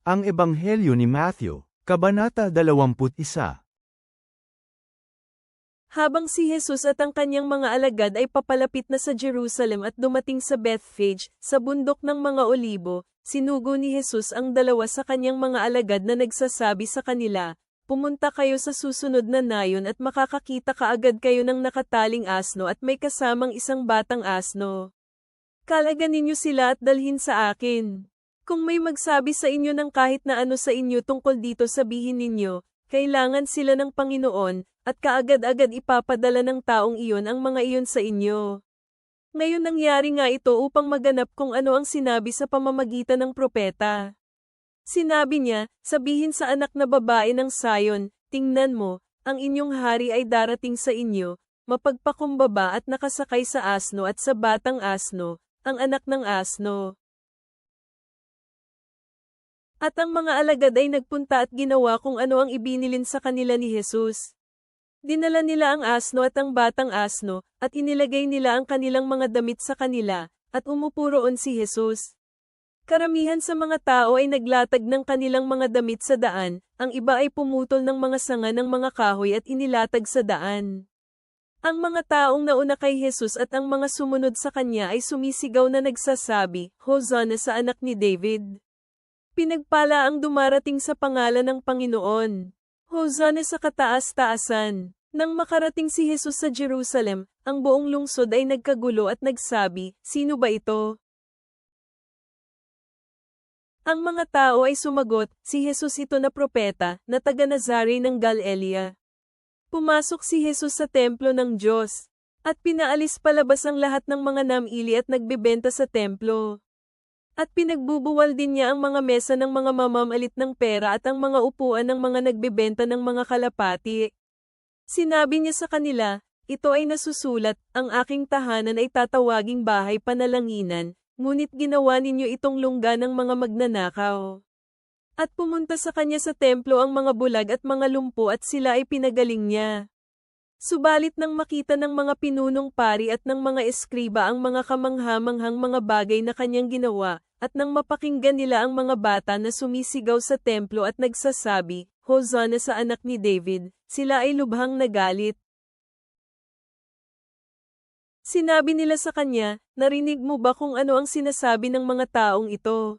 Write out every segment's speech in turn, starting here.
Ang Ebanghelyo ni Matthew, Kabanata 21. Habang si Jesus at ang kanyang mga alagad ay papalapit na sa Jerusalem at dumating sa Bethphage, sa bundok ng mga Olibo, sinugo ni Jesus ang dalawa sa kanyang mga alagad na nagsasabi sa kanila, "Pumunta kayo sa susunod na nayon at makakakita kaagad kayo ng nakataling asno at may kasamang isang batang asno. Kalagan ninyo sila at dalhin sa akin. Kung may magsabi sa inyo ng kahit na ano sa inyo tungkol dito sabihin ninyo, kailangan sila ng Panginoon, at kaagad-agad ipapadala ng taong iyon ang mga iyon sa inyo." Ngayon nangyari nga ito upang maganap kung ano ang sinabi sa pamamagitan ng propeta. Sinabi niya, "Sabihin sa anak na babae ng Sayon, tingnan mo, ang inyong hari ay darating sa inyo, mapagpakumbaba at nakasakay sa asno at sa batang asno, ang anak ng asno." At ang mga alagad ay nagpunta at ginawa kung ano ang ibinilin sa kanila ni Jesus. Dinala nila ang asno at ang batang asno, at inilagay nila ang kanilang mga damit sa kanila, at umupo roon si Jesus. Karamihan sa mga tao ay naglatag ng kanilang mga damit sa daan, ang iba ay pumutol ng mga sanga ng mga kahoy at inilatag sa daan. Ang mga taong nauna kay Jesus at ang mga sumunod sa kanya ay sumisigaw na nagsasabi, "Hosanna sa anak ni David. Pinagpala ang dumarating sa pangalan ng Panginoon. Hosanna sa kataas-taasan." Nang makarating si Jesus sa Jerusalem, ang buong lungsod ay nagkagulo at nagsabi, "Sino ba ito?" Ang mga tao ay sumagot, "Si Jesus ito na propeta, na taga Nazare ng Galilea." Pumasok si Jesus sa templo ng Diyos, at pinaalis palabas ang lahat ng mga namili at nagbebenta sa templo. At pinagbubuwal din niya ang mga mesa ng mga mamamalit ng pera at ang mga upuan ng mga nagbebenta ng mga kalapati. Sinabi niya sa kanila, "Ito ay nasusulat, ang aking tahanan ay tatawaging bahay panalanginan, ngunit ginawa ninyo itong lungga ng mga magnanakaw." At pumunta sa kanya sa templo ang mga bulag at mga lumpo at sila ay pinagaling niya. Subalit nang makita ng mga pinunong pari at ng mga eskriba ang mga kamanghamanghang mga bagay na kanyang ginawa, at nang mapakinggan nila ang mga bata na sumisigaw sa templo at nagsasabi, "Hosanna sa anak ni David," sila ay lubhang nagalit. Sinabi nila sa kanya, "Narinig mo ba kung ano ang sinasabi ng mga taong ito?"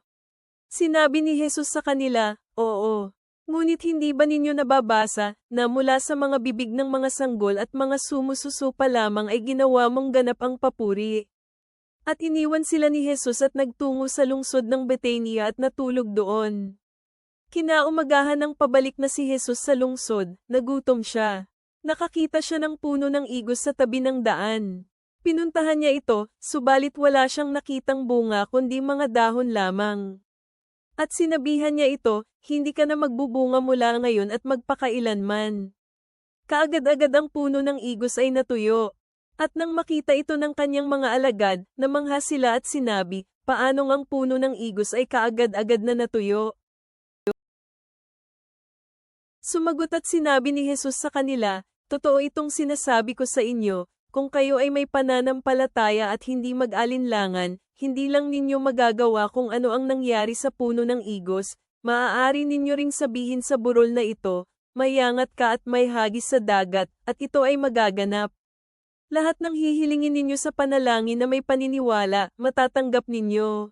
Sinabi ni Jesus sa kanila, "Oo. Ngunit hindi ba ninyo nababasa, na mula sa mga bibig ng mga sanggol at mga sumususo pa lamang ay ginawa mong ganap ang papuri?" At iniwan sila ni Jesus at nagtungo sa lungsod ng Betania at natulog doon. Kinaumagahan ng pabalik na si Jesus sa lungsod, nagutom siya. Nakakita siya ng puno ng igos sa tabi ng daan. Pinuntahan niya ito, subalit wala siyang nakitang bunga kundi mga dahon lamang. At sinabihan niya ito, "Hindi ka na magbubunga mula ngayon at magpakailanman." Kaagad-agad ang puno ng igos ay natuyo. At nang makita ito ng kanyang mga alagad, namangha sila at sinabi, "Paanong ang puno ng igos ay kaagad-agad na natuyo?" Sumagot at sinabi ni Jesus sa kanila, "Totoo itong sinasabi ko sa inyo, kung kayo ay may pananampalataya at hindi mag-alinlangan, hindi lang ninyo magagawa kung ano ang nangyari sa puno ng igos, maaari ninyo ring sabihin sa burol na ito, mayangat ka at may hagis sa dagat, at ito ay magaganap. Lahat ng hihilingin ninyo sa panalangin na may paniniwala, matatanggap ninyo."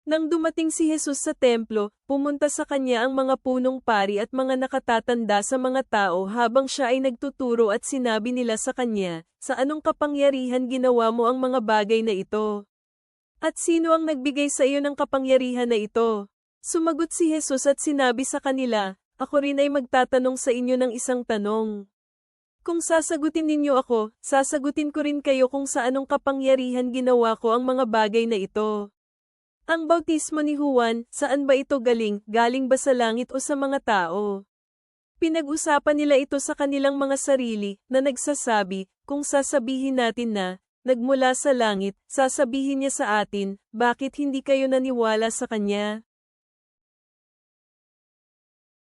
Nang dumating si Jesus sa templo, pumunta sa kanya ang mga punong pari at mga nakatatanda sa mga tao habang siya ay nagtuturo at sinabi nila sa kanya, "Sa anong kapangyarihan ginawa mo ang mga bagay na ito? At sino ang nagbigay sa iyo ng kapangyarihan na ito?" Sumagot si Jesus at sinabi sa kanila, "Ako rin ay magtatanong sa inyo ng isang tanong. Kung sasagutin ninyo ako, sasagutin ko rin kayo kung sa anong kapangyarihan ginawa ko ang mga bagay na ito. Ang bautismo ni Juan, saan ba ito galing? Galing ba sa langit o sa mga tao?" Pinag-usapan nila ito sa kanilang mga sarili, na nagsasabi, "Kung sasabihin natin na, nagmula sa langit," sasabihin niya sa atin, "Bakit hindi kayo naniwala sa kanya?"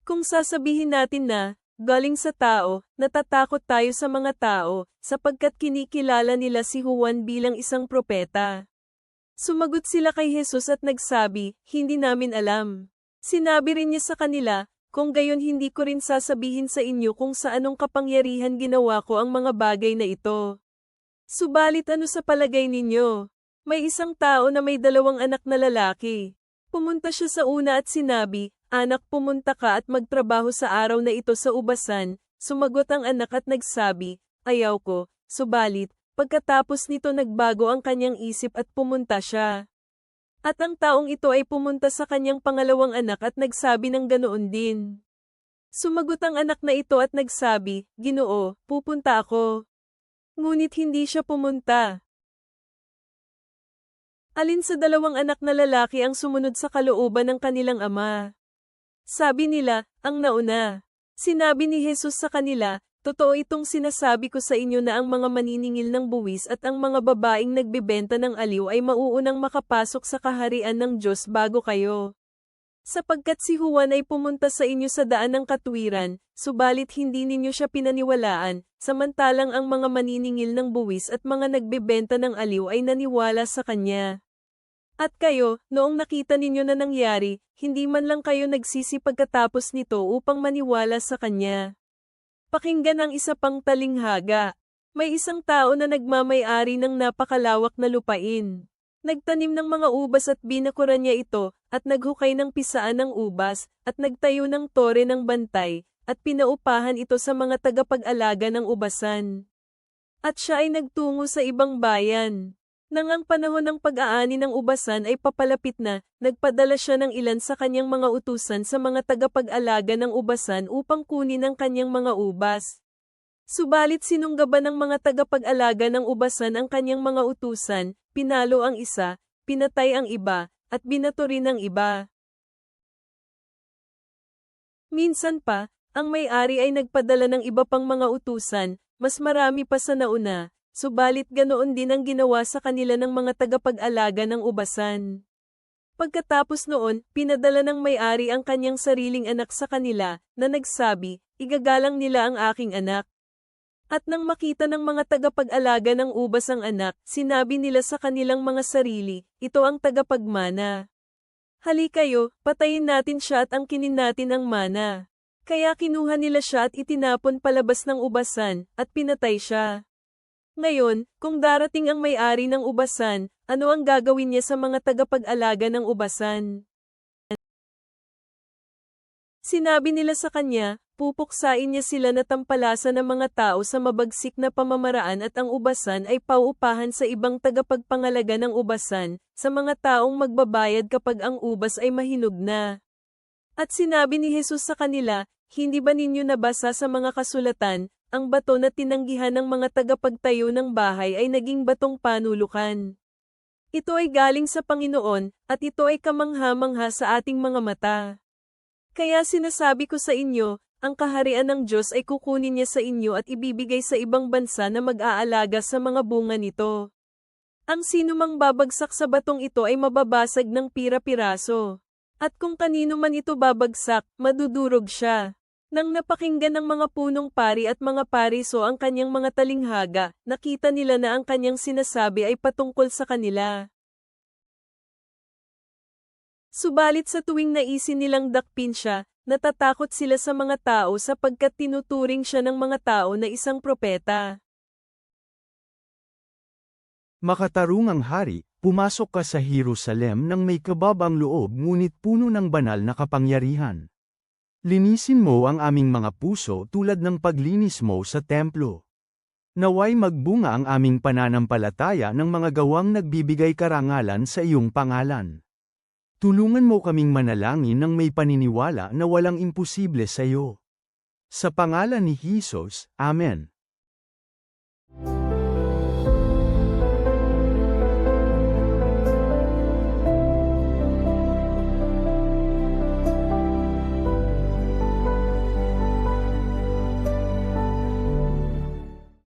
Kung sasabihin natin na, galing sa tao, natatakot tayo sa mga tao, sapagkat kinikilala nila si Juan bilang isang propeta. Sumagot sila kay Jesus at nagsabi, "Hindi namin alam." Sinabi rin niya sa kanila, kung gayon hindi ko rin sasabihin sa inyo kung sa anong kapangyarihan ginawa ko ang mga bagay na ito. Subalit ano sa palagay ninyo? May isang tao na may 2 anak na lalaki. Pumunta siya sa una at sinabi, "Anak, pumunta ka at magtrabaho sa araw na ito sa ubasan." Sumagot ang anak at nagsabi, "Ayaw ko." Subalit, pagkatapos nito nagbago ang kanyang isip at pumunta siya. At ang taong ito ay pumunta sa kanyang pangalawang anak at nagsabi ng ganoon din. Sumagot ang anak na ito at nagsabi, "Ginoo, pupunta ako." Ngunit hindi siya pumunta. Alin sa 2 anak na lalaki ang sumunod sa kalooban ng kanilang ama? Sabi nila, ang nauna. Sinabi ni Jesus sa kanila, "Totoo itong sinasabi ko sa inyo na ang mga maniningil ng buwis at ang mga babaeng nagbebenta ng aliw ay mauunang makapasok sa kaharian ng Diyos bago kayo. Sapagkat si Juan ay pumunta sa inyo sa daan ng katwiran, subalit hindi ninyo siya pinaniwalaan, samantalang ang mga maniningil ng buwis at mga nagbebenta ng aliw ay naniwala sa kanya. At kayo, noong nakita ninyo na nangyari, hindi man lang kayo nagsisi pagkatapos nito upang maniwala sa kanya." Pakinggan ang isa pang talinghaga. May isang tao na nagmamay-ari ng napakalawak na lupain. Nagtanim ng mga ubas at binakuran niya ito, at naghukay ng pisaan ng ubas, at nagtayo ng tore ng bantay, at pinaupahan ito sa mga tagapag-alaga ng ubasan. At siya ay nagtungo sa ibang bayan. Nang ang panahon ng pag-aani ng ubasan ay papalapit na, nagpadala siya ng ilan sa kanyang mga utusan sa mga tagapag-alaga ng ubasan upang kunin ang kanyang mga ubas. Subalit sinunggaban ng mga tagapag-alaga ng ubasan ang kanyang mga utusan, pinalo ang isa, pinatay ang iba, at binato rin ang iba. Minsan pa, ang may-ari ay nagpadala ng iba pang mga utusan, mas marami pa sa nauna. Subalit ganoon din ang ginawa sa kanila ng mga tagapag-alaga ng ubasan. Pagkatapos noon, pinadala ng may-ari ang kanyang sariling anak sa kanila, na nagsabi, "Igagalang nila ang aking anak." At nang makita ng mga tagapag-alaga ng ubas ang anak, sinabi nila sa kanilang mga sarili, "Ito ang tagapagmana. Hali kayo, patayin natin siya at angkinin natin ang mana." Kaya kinuha nila siya at itinapon palabas ng ubasan, at pinatay siya. Ngayon, kung darating ang may-ari ng ubasan, ano ang gagawin niya sa mga tagapag-alaga ng ubasan? Sinabi nila sa kanya, pupuksain niya sila na tampalasan ng mga tao sa mabagsik na pamamaraan at ang ubasan ay pauupahan sa ibang tagapagpangalaga ng ubasan, sa mga taong magbabayad kapag ang ubas ay mahinog na. At sinabi ni Jesus sa kanila, "Hindi ba ninyo nabasa sa mga kasulatan, ang bato na tinanggihan ng mga tagapagtayo ng bahay ay naging batong panulukan. Ito ay galing sa Panginoon, at ito ay kamangha-mangha sa ating mga mata. Kaya sinasabi ko sa inyo, ang kaharian ng Diyos ay kukunin niya sa inyo at ibibigay sa ibang bansa na mag-aalaga sa mga bunga nito. Ang sinumang babagsak sa batong ito ay mababasag ng pira-piraso. At kung kanino man ito babagsak, madudurog siya." Nang napakinggan ng mga punong pari at mga pariso ang kanyang mga talinghaga, nakita nila na ang kanyang sinasabi ay patungkol sa kanila. Subalit sa tuwing naisin nilang dakpin siya, natatakot sila sa mga tao sapagkat tinuturing siya ng mga tao na isang propeta. Makatarungang hari, pumasok ka sa Jerusalem nang may kababang loob ngunit puno ng banal na kapangyarihan. Linisin mo ang aming mga puso tulad ng paglinis mo sa templo. Naway magbunga ang aming pananampalataya ng mga gawang nagbibigay karangalan sa iyong pangalan. Tulungan mo kaming manalangin ng may paniniwala na walang imposible sa iyo. Sa pangalan ni Jesus, Amen.